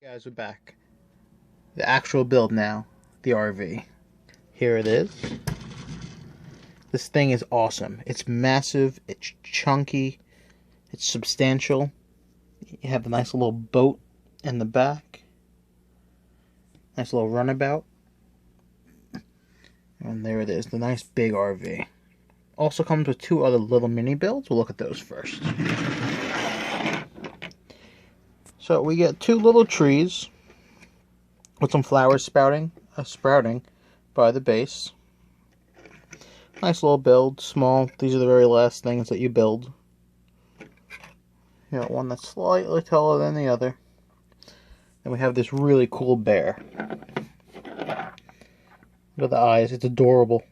Guys, we're back. The actual build now, the RV. Here it is. This thing is awesome. It's massive, it's chunky, it's substantial. You have a nice little boat in the back. Nice little runabout. And there it is, the nice big RV. Also comes with two other little mini builds. We'll look at those first. So we get two little trees with some flowers sprouting by the base. Nice little build, small. These are the very last things that you build. You got one that's slightly taller than the other. Then we have this really cool bear. Look at the eyes, it's adorable.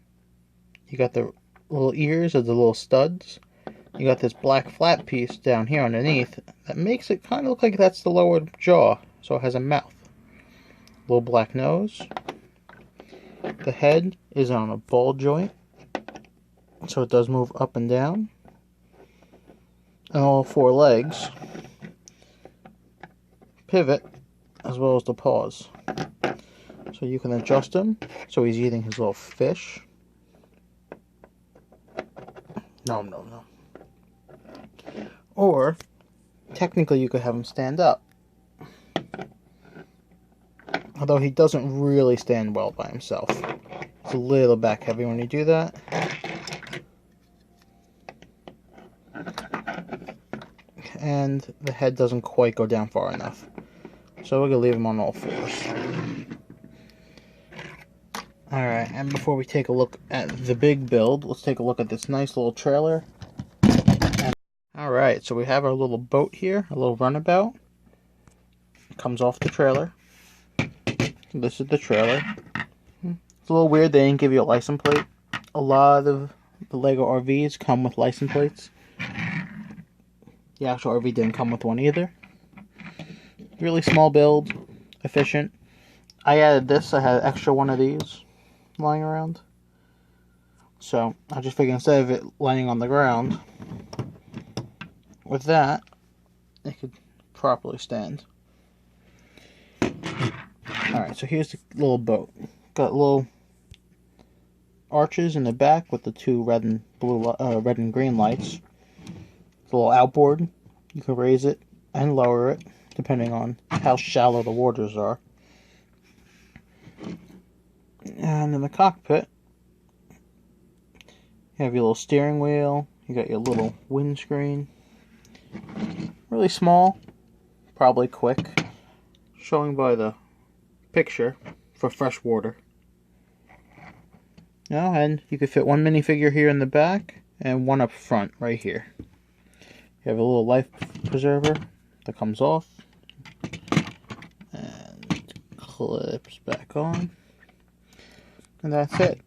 You got the little ears of the little studs. You got this black flat piece down here underneath that makes it kind of look like that's the lower jaw, so it has a mouth. Little black nose. The head is on a ball joint, so it does move up and down. And all four legs pivot as well as the paws. So you can adjust him so he's eating his little fish. No. Or, technically you could have him stand up. Although he doesn't really stand well by himself. It's a little back heavy when you do that. And the head doesn't quite go down far enough. So we're going to leave him on all fours. Alright, and before we take a look at the big build, let's take a look at this nice little trailer. Alright, so we have our little boat here, a little runabout. It comes off the trailer. This is the trailer. It's a little weird they didn't give you a license plate. A lot of the Lego RVs come with license plates. The actual RV didn't come with one either. Really small build, efficient. I added this, I had an extra one of these lying around. So I just figured instead of it laying on the ground, with that, it could properly stand. Alright, so here's the little boat. Got little arches in the back with the two red and green lights. It's a little outboard. You can raise it and lower it depending on how shallow the waters are. And in the cockpit, you have your little steering wheel. You got your little windscreen. Really small, probably quick. Showing by the picture for fresh water. And you could fit one minifigure here in the back and one up front right here. You have a little life preserver that comes off and clips back on. And that's it.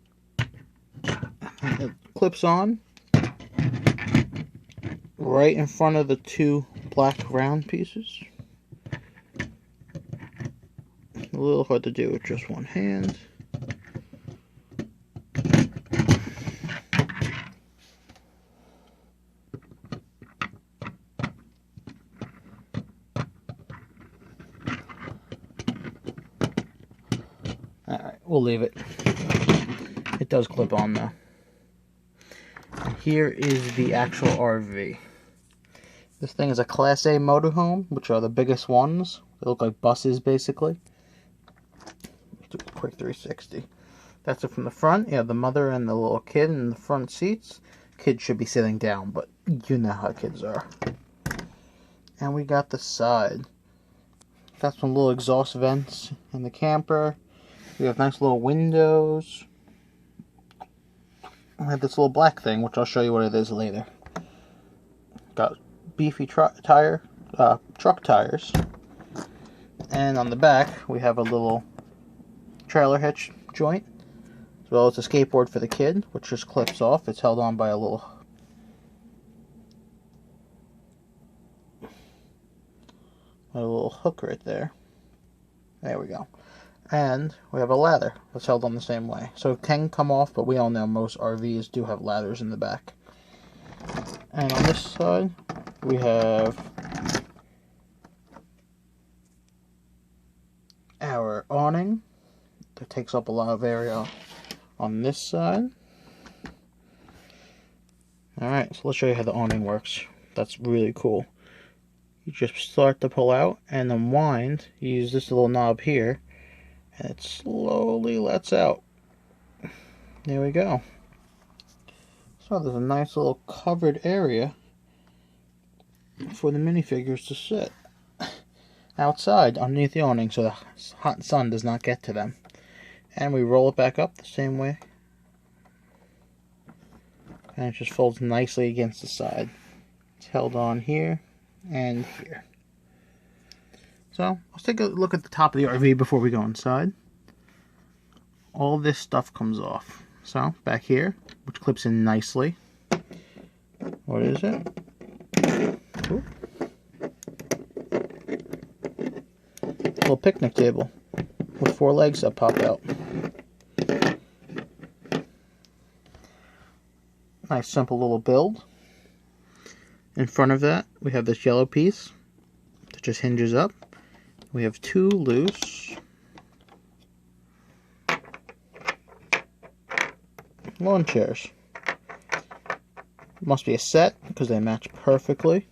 It clips on right in front of the two black round pieces. A little hard to do with just one hand. Alright, we'll leave it. It does clip on though. Here is the actual RV. This thing is a Class A motorhome, which are the biggest ones. They look like buses basically. Do a quick 360. That's it from the front. You have the mother and the little kid in the front seats. Kids should be sitting down, but you know how kids are. And we got the side. Got some little exhaust vents in the camper. We have nice little windows. I have this little black thing, which I'll show you what it is later. Got beefy truck tires. And on the back, we have a little trailer hitch joint, as well as a skateboard for the kid, which just clips off. It's held on by a little hook right there. There we go. And we have a ladder that's held on the same way. So it can come off, but we all know most RVs do have ladders in the back. And on this side, we have our awning that takes up a lot of area on this side. Alright, so let's show you how the awning works. That's really cool. You just start to pull out and then wind. You use this little knob here and it slowly lets out. There we go. So there's a nice little covered area for the minifigures to sit outside underneath the awning so the hot sun does not get to them. And we roll it back up the same way. And it just folds nicely against the side. It's held on here and here. So let's take a look at the top of the RV before we go inside. All this stuff comes off. So back here, which clips in nicely. What is it? Ooh. Little picnic table with 4 legs that pop out. Nice simple little build. In front of that, we have this yellow piece that just hinges up. We have 2 loose lawn chairs. Must be a set because they match perfectly.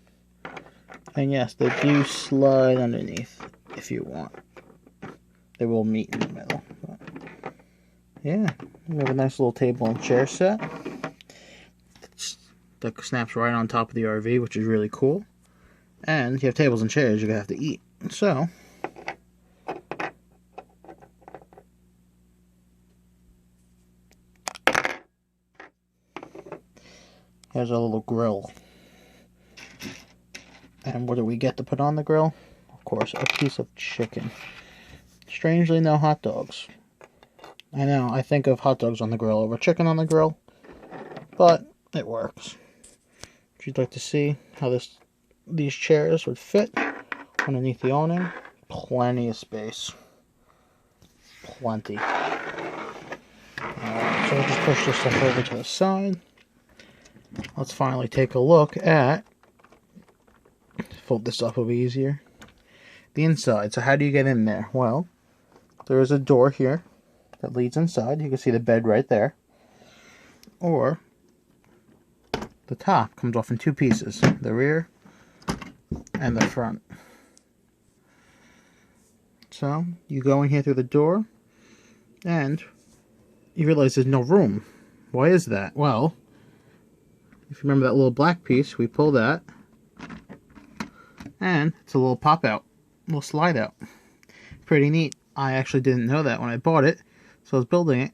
And yes, they do slide underneath if you want. They will meet in the middle. But yeah, we have a nice little table and chair set that snaps right on top of the RV, which is really cool. And if you have tables and chairs, you're going to have to eat. So here's a little grill. And what do we get to put on the grill? Of course, a piece of chicken. Strangely, no hot dogs. I know, I think of hot dogs on the grill over chicken on the grill, but it works. If you'd like to see how these chairs would fit underneath the awning, plenty of space. Plenty. Alright, so we'll just push this stuff over to the side. Let's finally take a look at, fold this up, will be easier, the inside. So how do you get in there? Well, there is a door here that leads inside. You can see the bed right there. Or the top comes off in 2 pieces, the rear and the front. So you go in here through the door and you realize there's no room. Why is that? Well, if you remember that little black piece, we pull that and it's a little pop out, a little slide out. Pretty neat. I actually didn't know that when I bought it, so I was building it.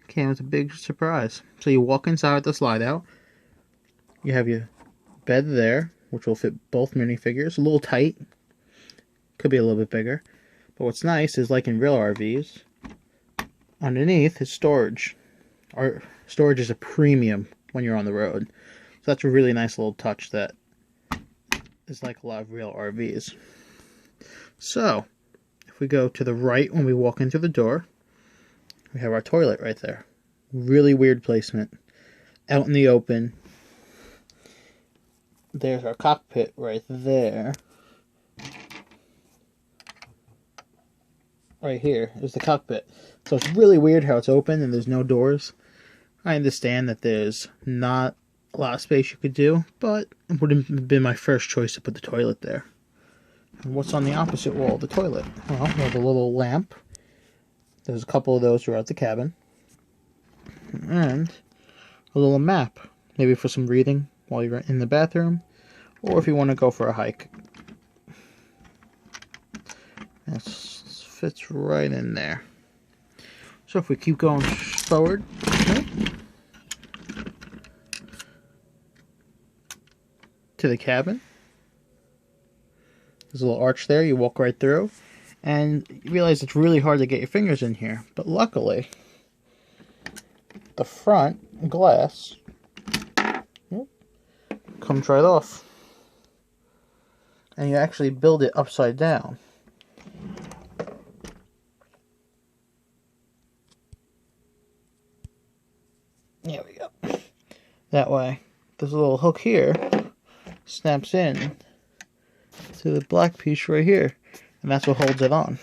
Came as a big surprise. So you walk inside with the slide out. You have your bed there, which will fit both minifigures. A little tight. Could be a little bit bigger. But what's nice is, like in real RVs, underneath is storage. Storage is a premium when you're on the road. So that's a really nice little touch that is like a lot of real RVs. So, if we go to the right when we walk into the door, we have our toilet right there. Really weird placement. Out in the open. There's our cockpit right there. Right here is the cockpit. So it's really weird how it's open and there's no doors. I understand that there's not a lot of space you could do, but it wouldn't have been my first choice to put the toilet there. And what's on the opposite wall of the toilet? Well, we have a little lamp. There's a couple of those throughout the cabin. And a little map. Maybe for some reading while you're in the bathroom. Or if you want to go for a hike. This fits right in there. So if we keep going forward. To the cabin. There's a little arch there. You walk right through. And you realize it's really hard to get your fingers in here. But luckily, the front glass comes right off. And you actually build it upside down. There we go. That way, this little hook here snaps in to the black piece right here. And that's what holds it on.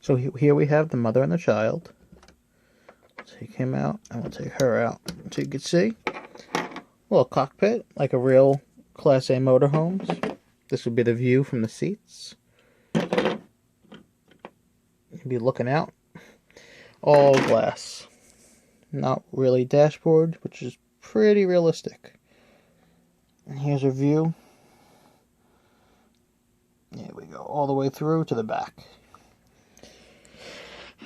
So here we have the mother and the child. Take him out, and we'll take her out. So you can see a little cockpit, like a real Class A motorhomes. This would be the view from the seats. You'd be looking out. All glass. Not really dashboard, which is pretty realistic. And here's a view. There we go, all the way through to the back.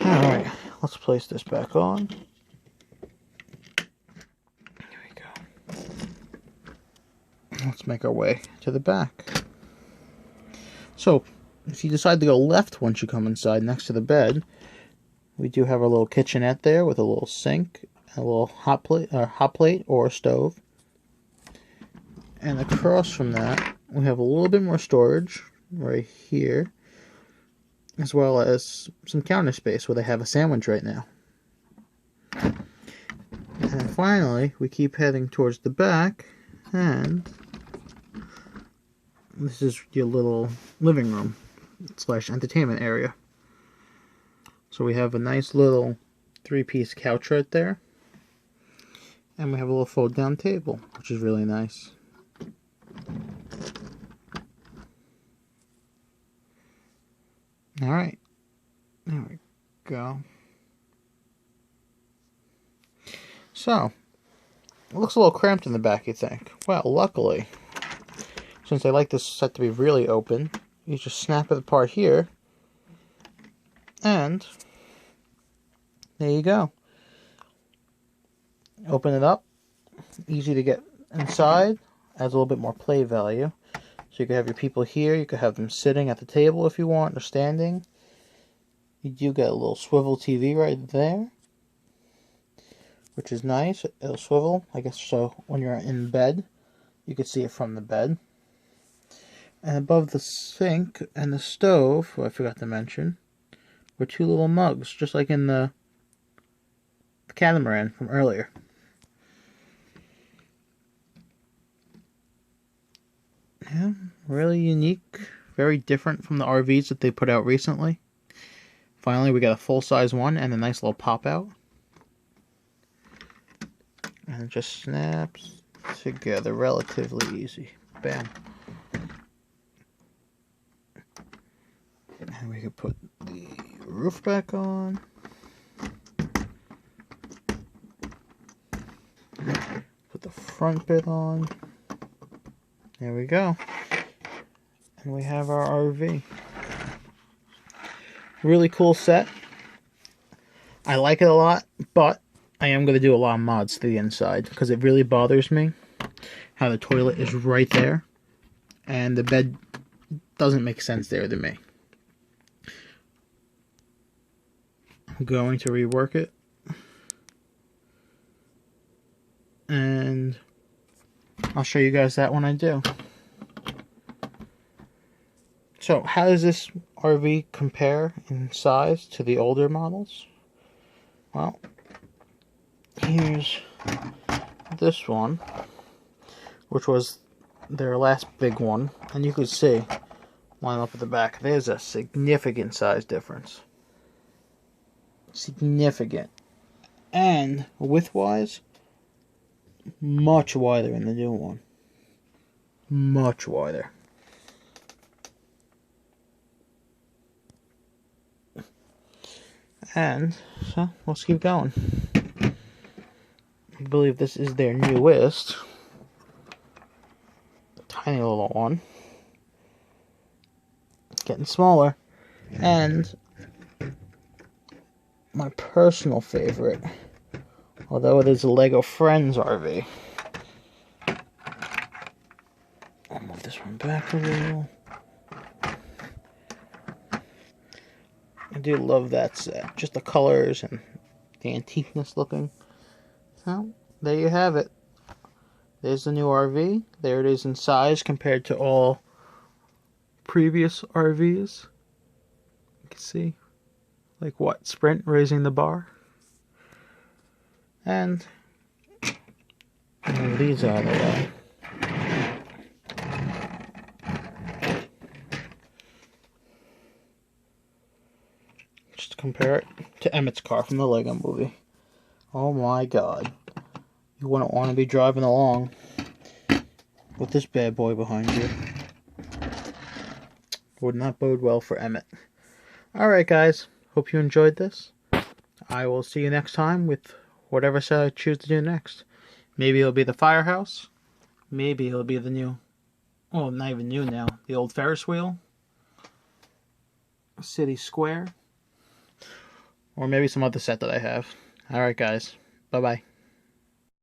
Alright, let's place this back on. There we go. Let's make our way to the back. So, if you decide to go left once you come inside next to the bed, we do have a little kitchenette there with a little sink, a little hot plate or a stove. And across from that, we have a little bit more storage right here, as well as some counter space where they have a sandwich right now. And then finally, we keep heading towards the back, and this is your little living room / entertainment area. So we have a nice little 3-piece couch right there, and we have a little fold-down table, which is really nice. Alright, there we go. So, it looks a little cramped in the back, you think. Well, luckily, since I like this set to be really open, you just snap it apart here, and there you go. Open it up, easy to get inside, adds a little bit more play value. So you could have your people here, you could have them sitting at the table if you want, or standing. You do get a little swivel TV right there, which is nice. It'll swivel, I guess, so when you're in bed, you can see it from the bed. And above the sink and the stove, who I forgot to mention, were 2 little mugs, just like in the catamaran from earlier. Yeah, really unique, very different from the RVs that they put out recently. Finally, we got a full-size one and a nice little pop-out. And it just snaps together relatively easy. Bam. And we can put the roof back on. Put the front bit on. There we go. And we have our RV. Really cool set. I like it a lot, but I am going to do a lot of mods to the inside because it really bothers me how the toilet is right there and the bed doesn't make sense there to me. I'm going to rework it. And I'll show you guys that when I do. So, how does this RV compare in size to the older models? Well, here's this one, which was their last big one. And you can see, line up at the back, there's a significant size difference. Significant. And width-wise, much wider in the new one. Much wider. And so let's keep going. I believe this is their newest. Tiny little one. It's getting smaller. And my personal favorite, although it is a Lego Friends RV. I'll move this one back a little. I do love that set. Just the colors and the antiqueness looking. So, there you have it. There's the new RV. There it is in size compared to all previous RVs. You can see, like what, Sprint raising the bar. And move these out of the way. compare it to Emmett's car from the Lego movie. Oh my god. You wouldn't want to be driving along with this bad boy behind you. Would not bode well for Emmett. Alright guys, hope you enjoyed this. I will see you next time with whatever set I choose to do next. Maybe it'll be the firehouse. Maybe it'll be the new, well, not even new now, the old Ferris wheel. City Square. Or maybe some other set that I have. Alright guys, bye bye.